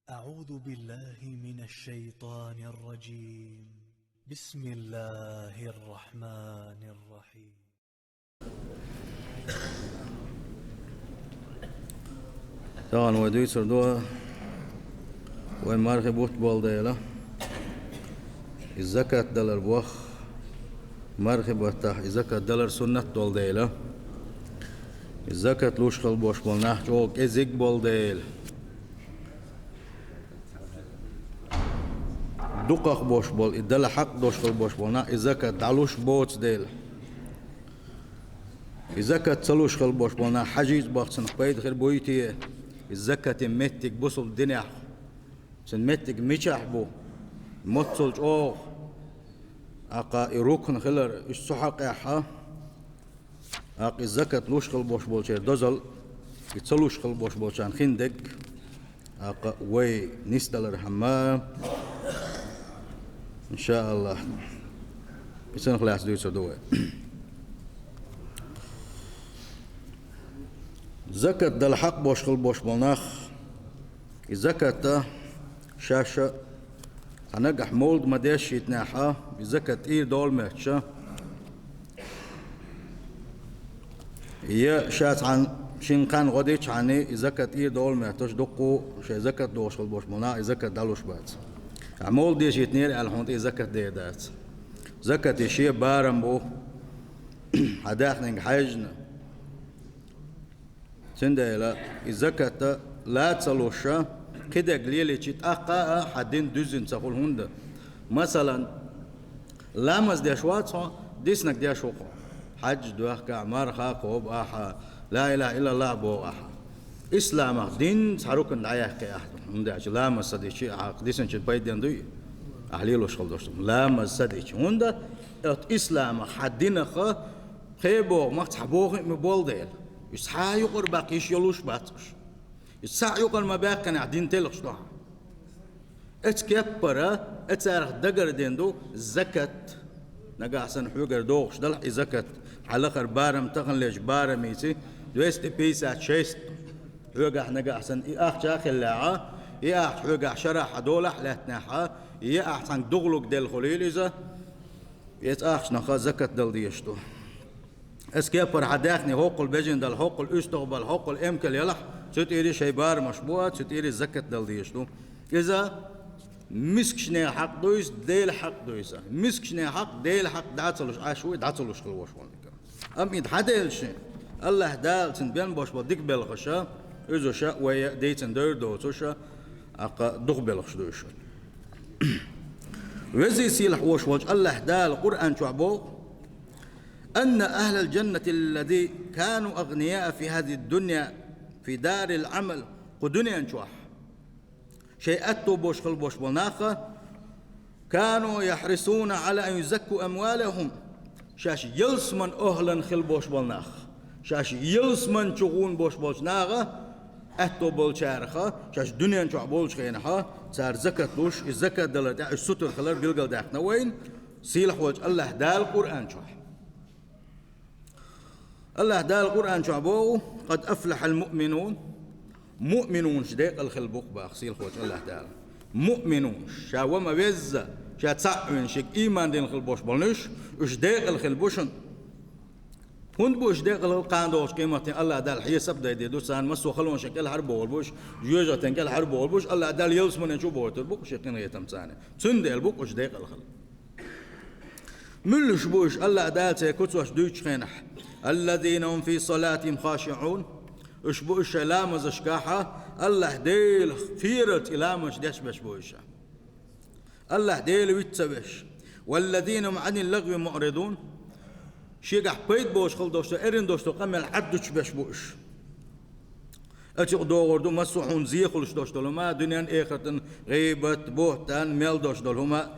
أعوذ بالله من الشيطان الرجيم. بسم الله الرحمن الرحيم. طبعا ودي سردوها وين مارخي بوت بالديلا الزكاة دلار بوخ مارخي بوتاح الزكاة دلار سنة بالديلا الزكاة لوش خل بوش بالناح جوك ازيك بالديل دقق بوش بول الدل حق دوش خل بوش بالناح الزكاة دعلوش بوت ديل الزكاة تلوش خل بوش بالناح حجيز باخسن قبيد خير بويتي الزكاة متك بوصل الدنيا سن متك ميشح بو متصلج أقا يروكن خلر السحق يحا أقا الزكاة لوش خل بوش بولشير دوزل يتسلوش خل بوش بولشان خندق أقا وي نستلر حمام إن شاء الله يسن خلاص دويسو دوي زكاة دل حق بوش خل بوش بولناخ الزكاة شاشة هنجح مولد مداش يتناحا الزكاة إيه دول مهتشا هي شات عن شنقان غديش عني الزكاة إيه دول مهتش دقو شي زكاة دوش خل بوش بولناخ الزكاة دالوش بات مولد ديش يتنير الحونت إيه زكاة ديدات زكاة الشيء بارم بو هداخنين حاجنا سندلا الزكاة لا تسلوشا كده قليل تتأقى حدين دوزن تقول هندا مثلا لامز ديشوات ديسنك ديشوق حج دوخ كعمار خاقوب آحا لا إله إلا الله بو آحا إسلام دين تحركن دعيه كي أحد هندا لامز صديشي عاق ديسن شد بايدين دوي أحليلو شغل دوشتم لامز صديشي هندا إسلام حدين خا خيبو مقتحبوه مبول ديل يسحا يقر باقيش يلوش باتش يسحا يقر ما باقي نعدين تلقش طبعا اتكبرا اتسارخ دقر ديندو زكاة نقا حسن حوقر دوغش دلح زكاة حلقر بارم تغن ليش بارم يسي دويست بيسا شيست حوقا نقا حسن اخ جاخ اللاعة اخ حوقا شرح دولح لاتناحا احسن دغلق ديل خليل إذا يتاخش نخا زكاة دل ديشتو اسكيبر حداخني حقوق البجن دل حقوق الاستقبال حقوق الامكل يلح ستيري شيبار مشبوات ستيري زكاة دل ديشتو إذا مسكشني حق دويس ديل حق دويسا مسكشني حق ديل حق دعتلوش عشوي دعتلوش خلوش وانك أم يتحدل شيء الله دال تنبين باش بديك بالغشا إذا شاء ويا ديتن دور دوتوشا أقا دغ بالغش دويشا وزي سيلح وش وج الله دال القرآن شعبو أن أهل الجنة الذي كانوا أغنياء في هذه الدنيا في دار العمل قدنيا نشوح شيئتو بوش خل بوش بناخة كانوا يحرصون على أن يزكوا أموالهم شاش يلسمن أهلا خل بوش بناخ شاش يلسمن شغون بوش بوش ناغة أتو بول شارخة شاش دنيا نشوح بول شخينها صار زكاة لوش الزكاة دلتا الستر خلال بيلقل داخنا وين سيلح وجه الله دال القرآن شوح الله دال القرآن شعبوه قد أفلح المؤمنون مؤمنون شديق الخلبوق باخسيل خوش الله دال مؤمنون شاوما بيزا شا تسعون شك إيمان دين الخلبوش بلنش شديق الخلبوشن هند بوش ديق القاندوش قيمة الله دال حي سبدا يدو سان مسو خلون شكل حرب والبوش جوجا تنكل حرب والبوش الله دال يلس من نشوف بوت البوك شكين يتم سانه تندي البوك شديق الخل ملش بوش الله دال سيكوتوش دوش خينح الذين هم في صلاتهم خاشعون اشبو لامز اشكاحة الله ديل فيرت لامز ديش بش بوشا الله ديل ويتسبش والذين هم عن اللغو معرضون شيقح بيت بوش خل دوشتو ارين دوشتو قمل عدوش بش بوش اتيق دوغردو مسوحون زيخلش دوشتو لما دنيا اخرتن غيبت بوهتان ميل دوشتو لما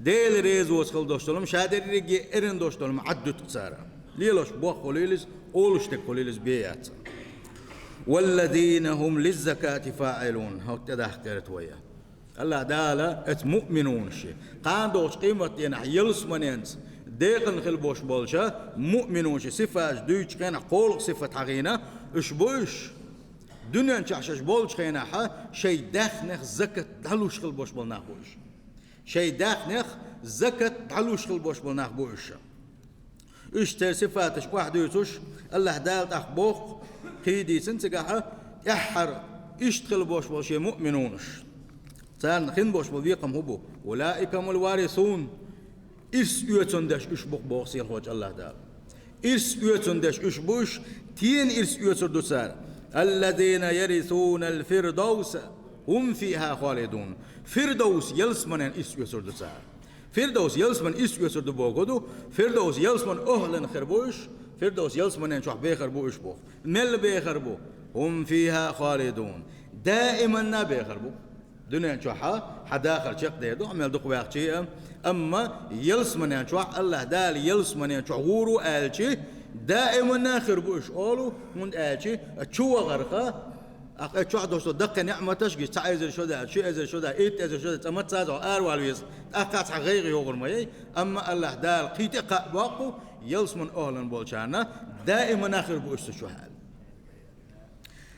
ديل ريزوز خل دوشتو لما شادر ريجي ارين دوشتو لما عدو تسارا ليلوش بوخ خليلس أولش تقوليلس بيات والذين هم للزكاة فاعلون هو تدحكرت ويا الله دالا اتمؤمنون شيء قاندوش قيمة ينح يلس منينس ديقن خلبوش بولشا مؤمنون شيء صفة دويش كان قول صفة حقينا اشبوش دنيا نشعشش بولش خيناها شيء داخنخ زكت دعلوش خل بوش بالناخ بوش شيء داخنخ زكت دعلوش خل بوش بالناخ بوش إيش صفاتش واحد يسوش الله دالت أخبوخ قيدي سنتقاها يحر إيش تخل بوش بوش مؤمنونش سان خن بوش بويقم هبو أولئك هم الوارثون إس يوتندش إيش بوخ بوخسين خوش الله دال إس يوتندش إيش بوش تين إس يوتردو سار الذين يرثون الفردوس هم فيها خالدون فردوس يلسمن إس يوتردو سار فردوس يلسمن إس يوتردو بوغدو فردوس يلسمن أهلن خربوش فردوس يلسمن شوح بيخر بوش بوخ مل بيخر بو هم فيها خالدون دائما نبيخر بو دنيا شوحا حداخل شق ديدو عمل دق واقشي أما يلسمن شوح الله دال يلسمن شوح غورو آلشي دائما ناخر بوش أولو من آلشي تشوى غرقا أشوح دوستو دقة نعمة تشجي تعيزر شودا شيء أزر شودا إيت أزر شودا أما تزاو أروالويز أقاطع غير يغر ماي أما الله دال قيت قاقو يلسمن أهلا بولشانا دائما ناخر بوش تشوحال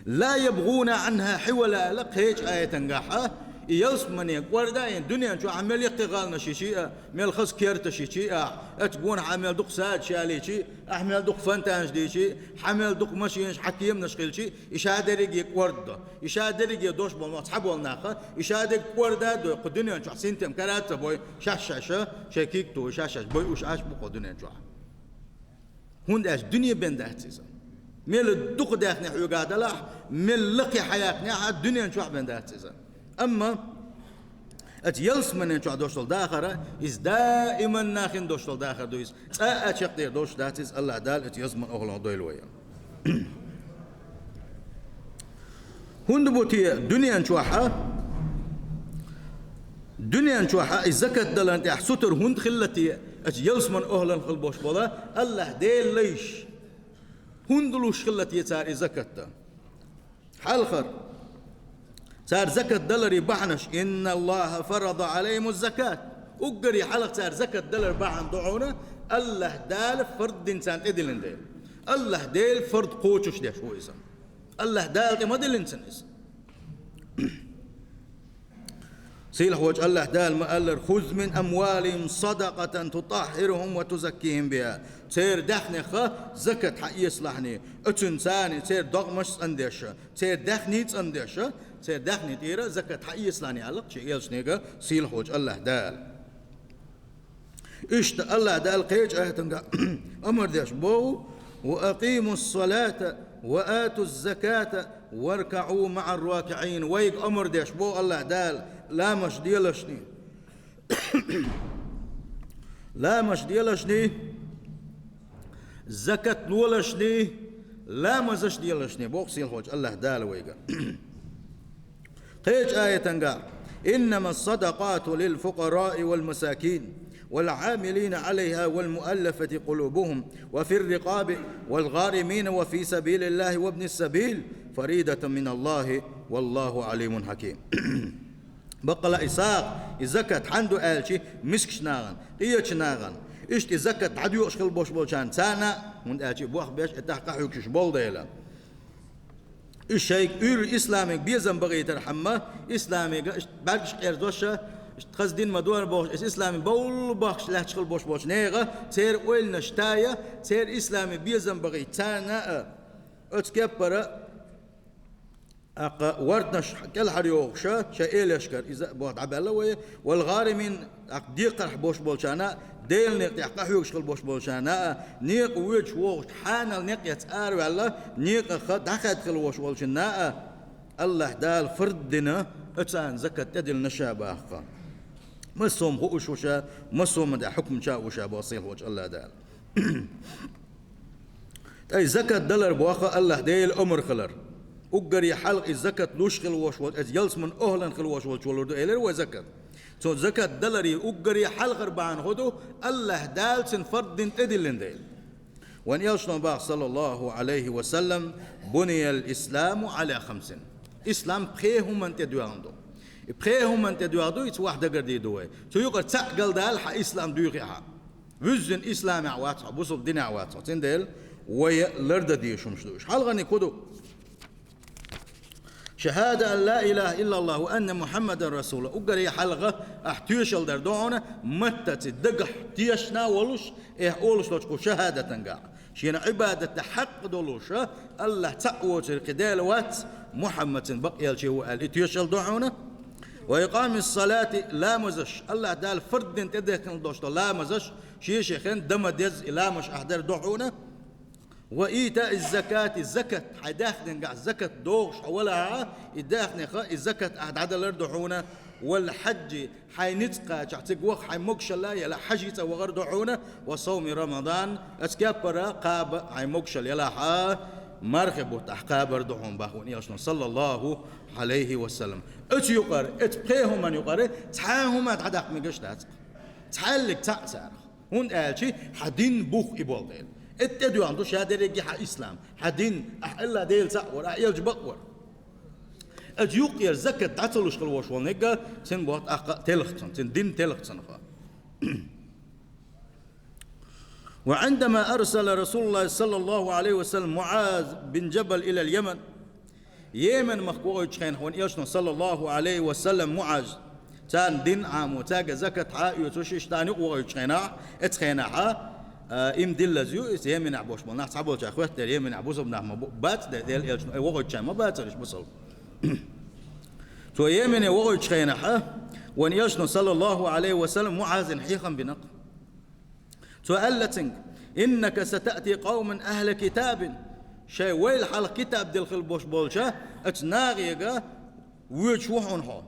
لا يبغون عنها حولا لق هيج آية تنقاحها يلسمن يقول داين دنيا شو عمل يقتغالنا شيء ميل خص كيرت شيء اتقون عمل دق ساد شالي شيء احمل دق فانتانج دي شيء حمل دق ماشينش حكيم نشغل شيء يشادرق يقورد يشادرق يدوش بالموت حبوا الناقه يشادرق قوردا دو قدنيا شو سنتم كرات بوي شاششه شكيك تو شاشش بوي وش عاش بو دنيا شو هون اش دنيا بنداتيز ميل الدق داخني حيقاد لا ميل لقي حياتنا الدنيا شو بنداتيز أما أتيلس من شو دوشل داخرة إز دائما ناخن دوشل داخر دويس أشق دير دوش داتيز الله دال أتيلس من أغلى دويلويا هند بوتي دنيا نشوحها الزكاة دلان تحسوتر هند خلتي أتيلس من أهلا البوش بولا الله ديل ليش هند لوش خلتي تار الزكاة حالخر صار زكاة دلري بعنش إن الله فرض عليهم الزكاة أقري حلق صار زكاة دلر بعن دعونا الله دال فرد إنسان إدلن ديل الله ديل فرد قوتش ديش هو إسان الله دال ما ديل إنسان إسان سيلح وجه الله دال ما قال خذ من أموالهم صدقة تطهرهم وتزكيهم بها تير دخني خا زكاة حق يصلحني أتنساني تير دغمش أنديشة تير دخني أنديشة تير دخني تيرا زكاة حق يصلحني علق شيء يلشنيقا سيلح وجه الله دال إشت الله دال قيج أهتنقا أمر ديش بو وأقيموا الصلاة وآتوا الزكاة واركعوا مع الراكعين ويق أمر ديش بو الله دال لا مش ديالشني لا مش ديالشني زكاة لولشني لا مزش ديالشني بوقسي الحوج الله دال ويقا قيج آية تنقع إنما الصدقات للفقراء والمساكين والعاملين عليها والمؤلفة قلوبهم وفي الرقاب والغارمين وفي سبيل الله وابن السبيل فريدة من الله والله عليم حكيم بقى إساق الزكاة عنده آلشي مسكش ناغن قيتش ناغن إشت الزكاة عدو أشخل بوش بولشان سانا من آلشي بوخ بيش اتحقا حيوكش بول ديلا الشيء إسلامي بيزن بغي ترحمه إسلامي باقش قيردوشة تخزدين مدور بوش إسلامي بول باقش لا تشخل بوش نيغة تير ويل نشتايا تير إسلامي بيزن بغي تانا اتكبر أق وردنش كل حريوغشة شائل يشكر إذا بعد عبالة والغارمين أقديق رح بوش بولشانا ديل نيق يحقحيوغ شغل بوش بولشانا نيق ويج ووغ حانل نيق يتآر والله نيق خد حقد خل بوش بولشانا الله دال فردنا اتسان زكاة تدل نشابه مسوم غوش وشا مسوم دا حكم شا وشا بوصيل وجه الله دال أي زكاة دلر بواخا الله ديل أمر خلر أقري حلق الزكاة لوشخل وشوال يلس من أهلا خل وشوال شوال إلر وزكاة سو زكاة دلري أقري حلق ربعان خدو الله دال سن فرد تدلن ديل وان يلشنا باق صلى الله عليه وسلم بني الإسلام على 5 إسلام بخيهم من تدواندو بخيهم من تدواندو يتواحدة قردي دوي سو يقر تأقل دال حا إسلام دوغيها وزن إسلام عواتها بوصل دين عواتها تندل ويلرد دي شمشدوش حلقني كدو شهادة أن لا إله إلا الله وأن محمد رسول الله أقري حلقة أحتيشل در دعونا متى تدقح تيشنا ولوش أولش لوشكو شهادة تنقع شين عبادة حق دولوش الله تقوت القدال وات محمد بقي الشيء الاتيشل دعونا وإقام الصلاة لا مزش الله دال فرد تدخل دوشت لا مزش شيخين دم دز لا مش أحضر دعونا وإيتاء الزكاة حداخن قاع الزكاة دوغش حولها يداخن الزكاة عدل الردحونة والحج حينتقى تعتق وخ حيمقش الله يلا حجيته وغردحونة وصوم رمضان اسكابرا قاب حيمقش يلا حا مرخب وتحقاب ردحون باهون يشنا صلى الله عليه وسلم ات يقر اتبقيهم من يقر تحاهم تعدق مقشتات تحلق تأسار هون قالشي حدين بوخ إبوالدين اتدو عنده شهادة رجي حق إسلام حدين أحلا ديل سأور أحيلج بقور أجيوق يرزكت تعتلوش خلوش والنقا سن بوات أقا تلختن سن دين تلختن وعندما أرسل رسول الله صلى الله عليه وسلم معاذ بن جبل إلى اليمن يمن مخبوغ يتخين هون إيشنا صلى الله عليه وسلم معاذ تان دين عام وتاق زكاة عائية وتوشيش تاني وغو اتخيناها إم دل زيو يمن عبوش ما نحس عبوش أخوات دل يمن عبوش بنحما بات دل إيشنا وغو يتشان ما باترش بصل تو يمن وغو يتخيناها وان يشنا صلى الله عليه وسلم معاذ حيخا بنق سؤالتك إنك ستأتي قوما أهل كتاب شيء ويل حال كتاب دل خلبوش بولشا اتناغيقا ويتشوحون هو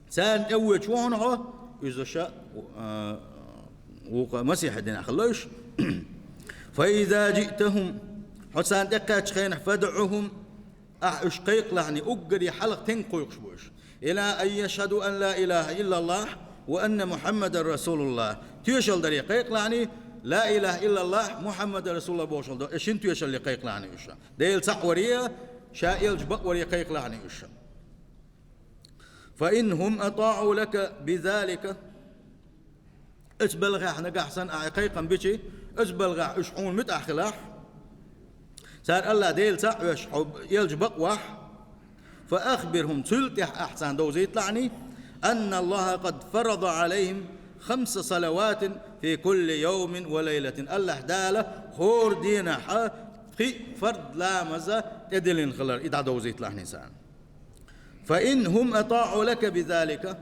سان ويتشوحون هو إذا شاء ومسيح دين خلوش فإذا جئتهم حسان دكاتش خين فدعهم أشقيق لعني أقري حلق تنقيقش بوش إلى أن يشهدوا أن لا إله إلا الله وأن محمد رسول الله تيشل دريقيق لعني لا إله إلا الله محمد رسول الله بوشل إيشين تيشل لقيق لعني إيشا ديل صحورية شائل جبق وريقيق لعني إيشا فإنهم أطاعوا لك بذلك اسبلغ احنا قاحسن اعقيقا بشي اسبلغ اشحون متأخلاح سار الله ديل ساعة يلجبق واح فأخبرهم تلتح أحسن دوزيت لعني أن الله قد فرض عليهم 5 صلوات في كل يوم وليلة الله دالة خور دينا حا في فرض لا مزا تدلين خلر إدع دوزيت لعني سان فإنهم أطاعوا لك بذلك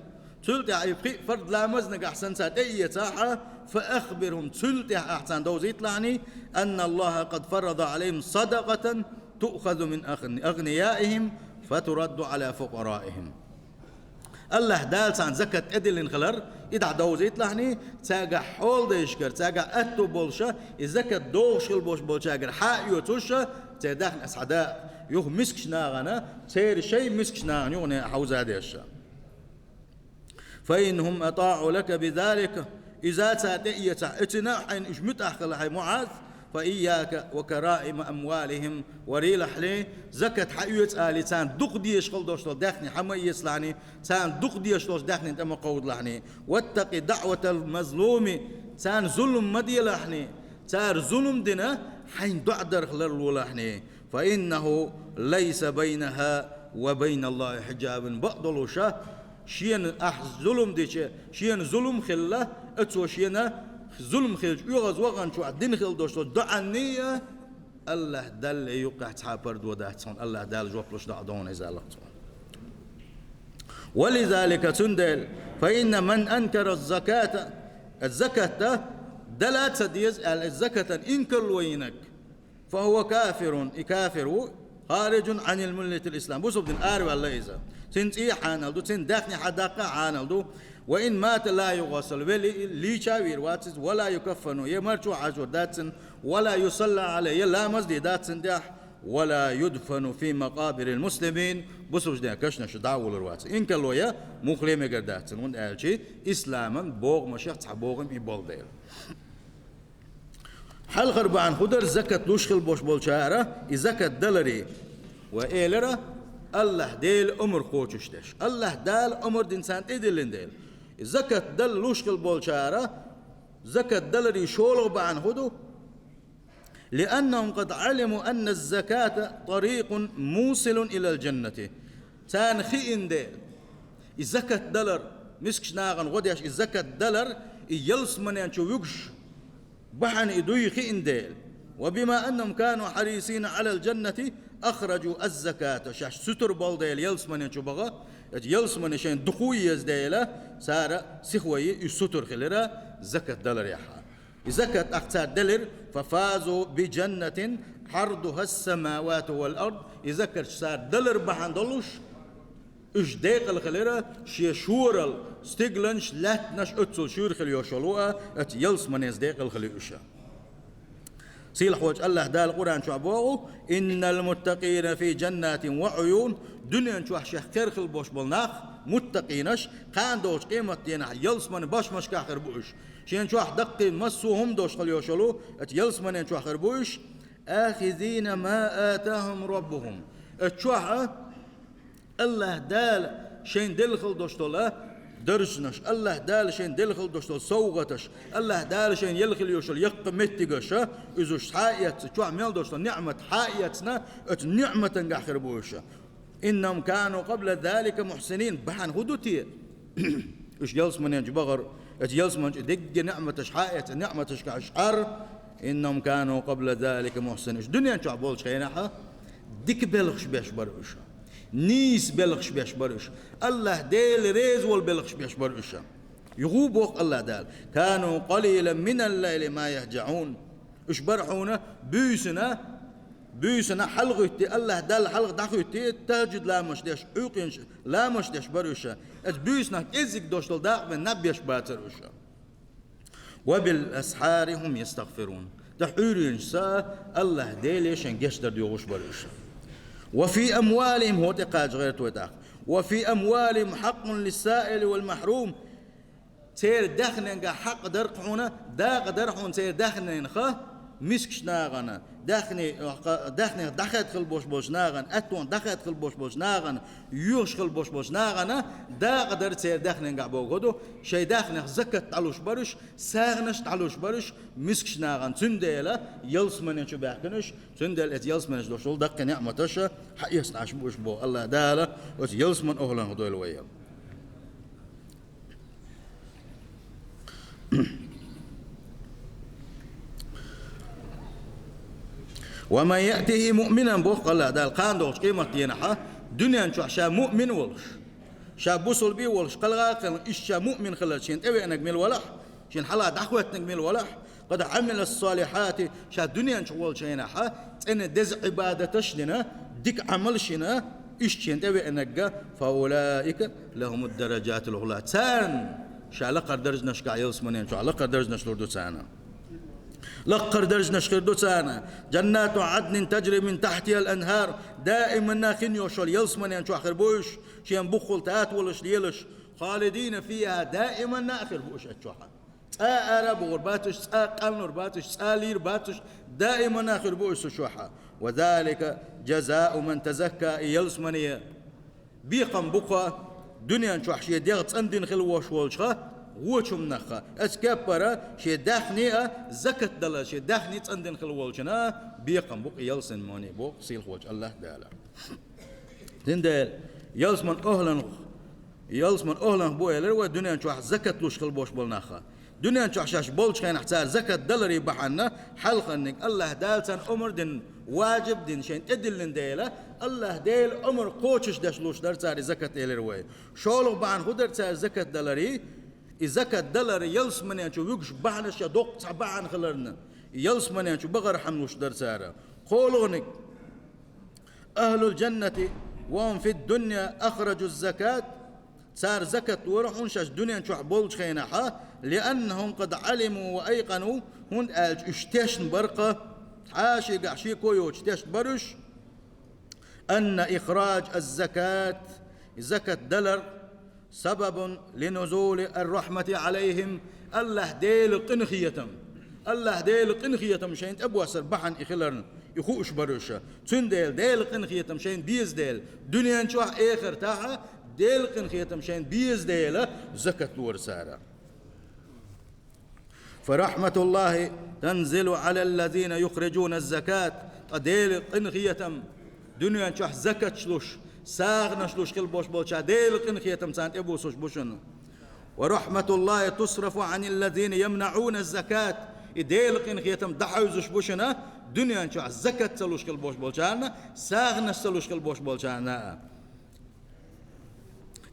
تلتح يبقي فرد لا مزنق أحسن سات أي ساحة فأخبرهم تلتح أحسن دوزيت لعني أن الله قد فرض عليهم صدقة تؤخذ من أغنيائهم فترد على فقرائهم الله دال سان زكاة أدل انخلر إدع دوزيت لعني تاقع حول ديشكر تاقع أتو بولشا الزكاة دوشل بولشا أقر حايو توشا تداخل أسعداء يوخ مسكش ناغنا تير شيء مسكش ناغن يغني حوزا ديشا فإنهم أطاعوا لك بذلك إذا تأتي اتنا حين إجمت أخل حي معاذ فإياك وكرائم أموالهم وريل حلي زكاة حيوت آلي تان دق ديش خل دوش داخني حما يسلعني تان دق ديش دوش داخني تم قود لحني واتقي دعوة المظلوم تان ظلم مدي لحني تار ظلم دنا حين دعدر خلر لحني فإنه ليس بينها وبين الله حجاب بقدلوشا شين ظلم ديش شين ظلم خلا اتو شينا ظلم خلج يغز وغن شو الدين خل دوش دعنية الله دل يقع تحابرد وداتون الله دل جوبلش دعدون إزالتون ولذلك تندل فإن من أنكر الزكاة دلات ديز الزكاة إنكر وينك فهو كافر خارج عن الملة الإسلام بوسو بدن آروا الله إذا تنتي حانلدو تن داخني حداقة حانلدو وإن مات لا يغسل لي شاوير واتس ولا يكفن يمرجو عجو داتن ولا يصلى عليه لا مزدي داتن داح ولا يدفن في مقابر المسلمين بوسوش ده كشنا شداول الواتس إن كلو يا مخليم داتن وند ألشي إسلاما بوغ مشيخ تحبوغم إبال ديل حال غربان خدر زكاة لوشخل بوش بولشارة زكاة دلري وإيلرا الله ديل أمر خوششتش الله دال أمر دينسان تدلين ديل زكاة دل لوشخل بولشارة زكاة دلري شولغ بان خدو لأنهم قد علموا أن الزكاة طريق موصل إلى الجنة. تان خين ديل الزكاة دلر مسكش ناغن غديش الزكاة دلر يلس من ينشو يقش بحن إدوي خين ديل. وبما أنهم كانوا حريصين على الجنة أخرجوا الزكاة شاش ستر بالديل يلس من ينشو بغا يلس من يشين دخوي يزديله سارة سخوي يستر خلرا زكاة دلر يحا زكاة أختار دلر ففازوا بجنة عرضها السماوات والأرض. يذكر صار دلر بحن دلوش إش ديق الخليرة شي شورل ستيغلنش لاتنش أتسل شور خليو شلوها أت يلس من يزديق الخليوشا. سيل حوج الله دا القرآن شو عبوه إن المتقين في جنات وعيون. دنيا شو حشيخ كرخل بوش بالناخ متقينش كان دوش قيمة ينح يلس من باش مش كاخر بوش شين شو دقي مسوهم دوش خليو شلو أت يلس من شو آخر بوش آخذين ما آتاهم ربهم. اتشوح الله دال شين دلخل دوشتولا درجنش الله دال شين دلخل دوشتول سوغتش الله دال شين يلخل يوشل يق متقش إذوش حايت تشوح ميل دوشتول نعمة حايتنا ات نعمة نقاخر بوشا. إنهم كانوا قبل ذلك محسنين بحن هدوتي إيش يلس من ينج بغر ات يلس من دق نعمتش حايت نعمتش كاشعر. إنهم كانوا قبل ذلك محسنين. دنيا شو عبولش خيناها ديك بلغش بيش بروش نيس بلغش بيش بروش الله ديل ريز والبلغش بيش بروش يغوب وق الله دال. كانوا قليلا من الليل ما يهجعون. إيش برحونا بيسنا حلقتي الله دال حلق دخوتي تجد لا مش ديش عقينش لا مش ديش بروش ات بيسنا إزيك دوشتل داق من نبيش باتروش. وبالأسحار هم يستغفرون. تحورين سا الله ديليش انجشتر ديوغش بروش. وفي أموالهم هو تقاج غير توتاق. وفي أموالهم حق للسائل والمحروم. تير دخنن حق درقحونا داق درحون تير دخنن مسكش ناغنا دخني دخلت خل بوش ناغن اتون دخلت خل بوش ناغن يوش خل بوش ناغنا دا قدر تير دخنن قعبوغدو شي دخنن زكت تعلوش برش ساغنش تعلوش برش مسكش ناغن تنديلا يلس من شو بيحكنش تنديل ات يلس من شول دق نعمتش حيس عش بوش بو الله داله وت يلس من اهلا هدول ويا. وما يأتيه مؤمنا بوق الله دال قاندوش قيمة ينحى دنيا شو شا مؤمن ولش شا بوصل بي ولش قلقا إيش شا مؤمن خلال شين تبي نجمل ولح شين حلا دعوة نجمل ولح قد عمل الصالحات شا دنيا شو ولش ينحى إن دز عبادتش لنا ديك عمل شنا إيش شين تبي نجا فأولئك لهم الدرجات العلى تان شا لقر درج نشكا يلسمنين شو لقر درج نشلردو تانا لقر درج نشكردو تانا جنات عدن تجري من تحتها الأنهار دائما ناخن يوشل يلسمنين شو آخر بوش شين بخل تات ولش ليلش خالدين فيها دائما ناخر بوش أتشوحا أرب غرباتش قلن غرباتش لير باتش دائما ناخر بوش شوحا. وذلك جزاء من تزكى يلسمني بيقم بقى دنيا شو حشي ديغت أندين خلوش والشخا وشم نخا اسكبرا شي داخني زكت دلا شي داخني أندين خلوشنا بيقم بق يلسن ماني بق سيل خوج الله دالا تندل يلسمن أهلا بويلر ودنيا شو زكت لوش خلبوش بالنخا دنيا شو حشاش بولش كان احتار زكت دلري بحنا حلقا انك الله دالسن أمر دين واجب دين شين ادلن ديلا الله ديل أمر قوتش دشلوش در تاري زكت إلروي شولو بعن خدر تار زكت دلري زكت دلري يلس من ينشو يقش بعنش يدوق تبعن خلرنا يلس من ينشو بغر حملوش در تارا قولونك أهل الجنة وهم في الدنيا أخرجوا الزكاة صار زكت ورحون شاش دنيا شو بولش خيناها لأنهم قد علموا وأيقنوا هون اشتشن برقة حاشي قعشي كويو اشتشن برش أن إخراج الزكاة زكاة دلر سبب لنزول الرحمة عليهم الله ديل قنخيتم الله ديل قنخيتم شين أبو سربحن إخلرن يخوش برشة تنديل ديل قنخيتم شين بيز ديل دنيا شو آخر تاعها ديل قنخيتم شين بيز ديل زكاة ورسارة. فرحمة الله تنزل على الذين يخرجون الزكاة قديل قنخيتم دنيا شح زكاة شلوش ساغنا شلوش خل بوش بولشا ديل قنخيتم سانت ابو سوش بوشن. ورحمة الله تصرف عن الذين يمنعون الزكاة ديل قنخيتم دحوزش بوشنا دنيا شح زكاة سلوش خل بوش بولشانا ساغنا سلوش خل بوش بولشانا.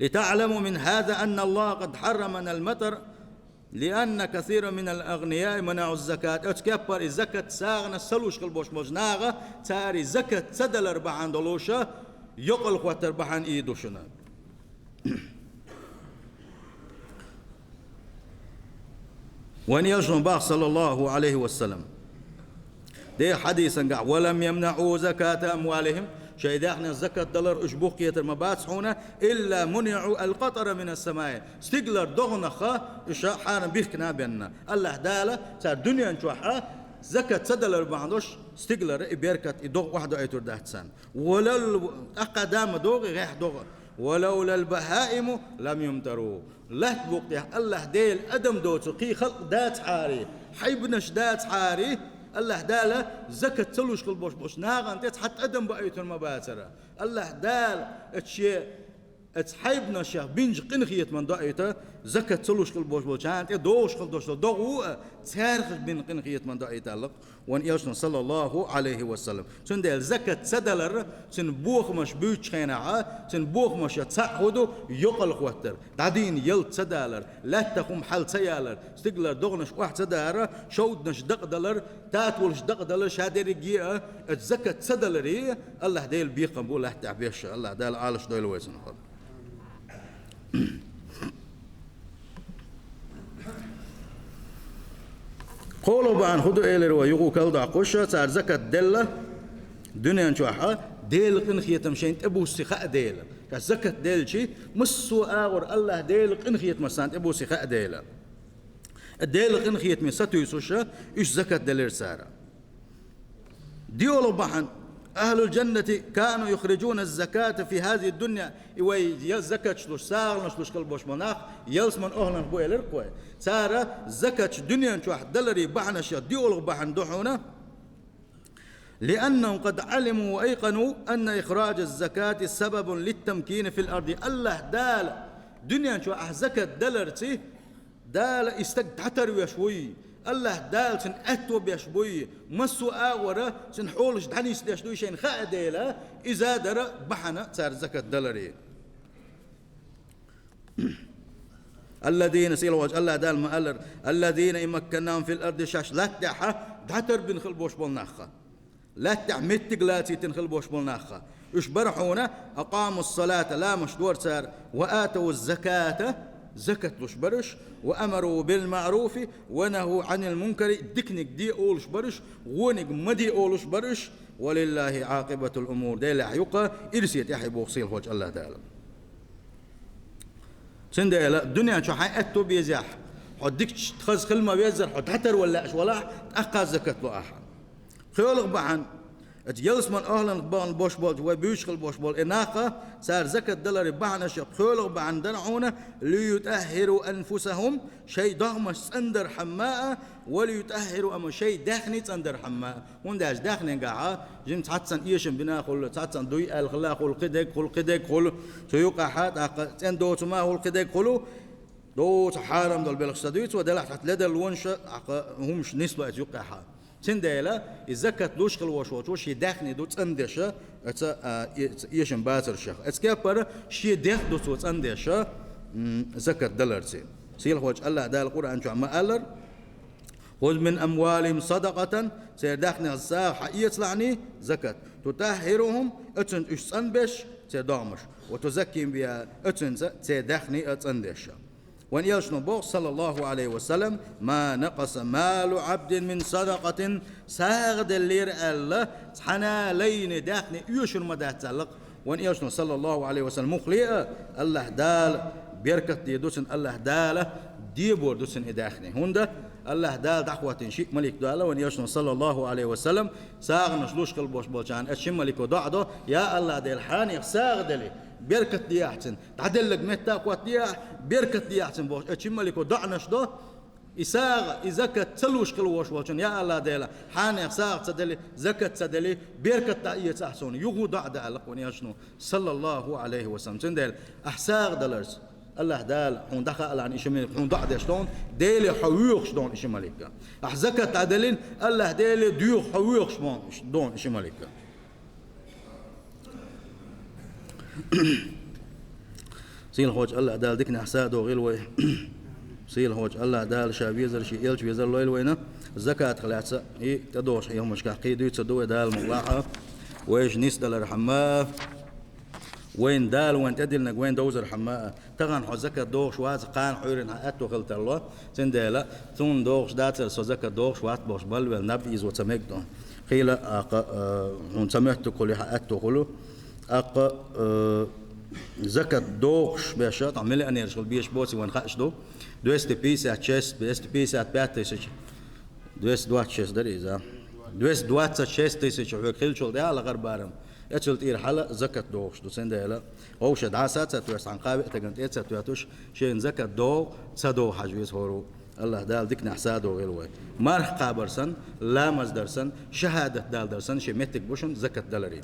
لتعلموا من هذا أن الله قد حرمنا المطر لأن كثير من الأغنياء منعوا الزكاة. أتكبر الزكاة ساغنا سلوش قلبوش موجناغا تاري زكاة سدل أربعان دولوشا يقل خوات أربعان إيدوشنا. وأن يجن باق صلى الله عليه وسلم دي حديثا ولم يمنعوا زكاة أموالهم شيء داخل الزكاة دولار أشبوقية المباسحونة إلا منعوا القطر من السماء استقلر دغنخا إشاء حارم بيخنا بينا الله دالة صار دنيا نشوحها زكاة سدلر بعندوش استقلر بيركت يدغ واحدة أيتور دهتسان ولو أقدام دوغ غيح دوغ ولولا البهائم لم يمتروا لا تبوق الله ديل أدم دوتو قي خلق دات حاري حيبنش دات حاري الله دال زكاة تلوش كل بوش ناغن تتحط أدم بأيت المباترة الله دال اتشي اتحيبنا شيخ بينج قنخية من دائته زكاة تلوش كل بوش هانت دوش كل دوش دوغو تارخ بين قنخية من دائته لق وان يشنا صلى الله عليه وسلم تن دال زكاة سدلر تن بوخ مش بيوش خينعا تن بوخ مش تسعودو يقل خوتر دادين يل سدلر لا تقوم حل سيالر استقلر دغنش واحد سدلر شودنش دقدلر تاتولش دقدلر شادر جيا الزكاة سدلري الله ديل بيقم بوله تعبيش الله دال عالش ديل ويسن قولوا بان خدو إلى ويقو كالدا قشة صار زكاة دلة دنيا نشوحها ديل قنخية مشين أبو سخاء ديل كزكاة ديل شيء مسو آور الله ديل قنخية مسان أبو سخاء ديل الديل قنخية من ستو يسوشة إيش زكاة ديل سارة ديولو بحن أهل الجنة كانوا يخرجون الزكاة في هذه الدنيا يوي زكاة شلوش ساغل شلوش قلبوش مناخ يلس من أهلن بوي لرقوي سارة زكاة الدنيا نشوح دلري بحنا شيء ديولو بحن دحونا لأنهم قد علموا وأيقنوا أن إخراج الزكاة سبب للتمكين في الأرض الله دال دنيا نشوح زكاة دلرتي دال استقتحتر ويشوي الله دال سن أتو بيشبوي مسو آورة سن حولش دانيس ديشدوي شين خاديلا إذا در بحنا صار زكاة دلري الذين سيلوا وجه الله دال مألر الذين يمكنهم في الأرض شاش لا تحا دحتر بنخل بوش بالنخا لا تعمد تقلاتي تنخل بوش بالنخا إيش برحونا أقاموا الصلاة لا مشدور صار وآتوا الزكاة زكاة لش برش وأمروا بالمعروف ونهوا عن المنكر دكنك دي أولش برش ونك مدي أولش برش ولله عاقبة الأمور دي لحيقة إرسيت يحيبو خصيل وجه الله تعالى سندي الدنيا شو حيأتو بيزاح حدك تخز خلما بيزر حد حتر ولا أش ولا أقى زكاة له أحد خيولك بحن جلس من أهل بان بوش بول وبيشغل بوش بول إناقة صار زكاة دلار بعنا شق خلق بعن دنعونا ليطهروا أنفسهم شيء ضخم سندر حماء وليطهروا أما شيء داخني سندر حماء ونداش داخني قاعة جم تحتسن إيشن بنا خل تحتسن دوي الخلاق والقدق خل سيوقع حات أن دوت ما هو القدق خلو دوت حارم دول بالخصديت ودلع تحت لدى الونش همش نسبة يوقع حات سنديلا الزكاة لوش خلوش وش يدخني دوت أندشة يشن باتر شخ أتكبر شيء دخ دوت أندشة زكاة دلار سيل خوج الله دال القرآن شو ما قالر خذ من أموالهم صدقة سيدخني الساحة يطلعني زكاة تطهرهم أتن إش أنبش سيدامش وتزكيهم بها أتن سيدخني أتندشة وأن يشنو بوغ صلى الله عليه وسلم ما نقص مال عبد من صدقة ساغد اللير الله حنا لين داخني يشن ما داتلق وأن يشنو صلى الله عليه وسلم مخلئة الله دال بيركت يدوسن الله دال ديبور دوسن إداخني هنده الله دال دعوة شيء ملك داله وأن يشنو صلى الله عليه وسلم ساغ نشلوش قلبوش بوشان أشم ملك ودعده يا الله ديل حاني ساغد لي بيركت دي أحسن تعدل لك متى قوات دي بيركت دي أحسن بوش أشم ملك ودعنش ده إساق زكاة تلوش كلوش وشون يا الله ديلا حان إساق تدلي زكاة تدلي بيركة تأية أحسن يغو دعد على قونياشنو صلى الله عليه وسلم تندل أحساق دلرز الله دال حون دخل عن إيش ملك حون دعد شلون ديلي حويق شلون إيش ملك أحزكة تعدلين الله ديلي ديو حويق شلون إيش ملك سيل هوج الله دال ديكنا أحساق دو غيلوي سيل هوج الله دال شابيزر شي إلش بيزر لويل وينه الزكاة خلعت إيه تدوش يوم مش كحقيدو تدوي دال مغلاحة ويش نيس دال رحمة وين دال وين تدل وين دوزر حماء تغن حو زكاة دوش وات قان حورن حقاتو خلت الله تندلا ثون دوش داتر سو زكاة دوش وات بوش بلول نبيز وتمكدون خيلا هون سمعت كل حقاتو كله زكاة دوش بيشات عمل أنا يشغل بيش بوسي وين خاش دو دوست بيس اتشيس دوست بيس اتباتيس دوست دواتشيس دريزا دوست دواتشيس تيسيش خيل شغل ده على غربارم اتشلت إير حلا زكاة دوش دو سندلا أو شد عسات تويس عن قابع تجنت إتس تويتوش شين زكاة دو صدو حجويس هورو الله دال ديك نحسادو غيلوي مرح قابرسن لا مزدرسن شهادة دال درسن شي متك بوشن زكاة دلري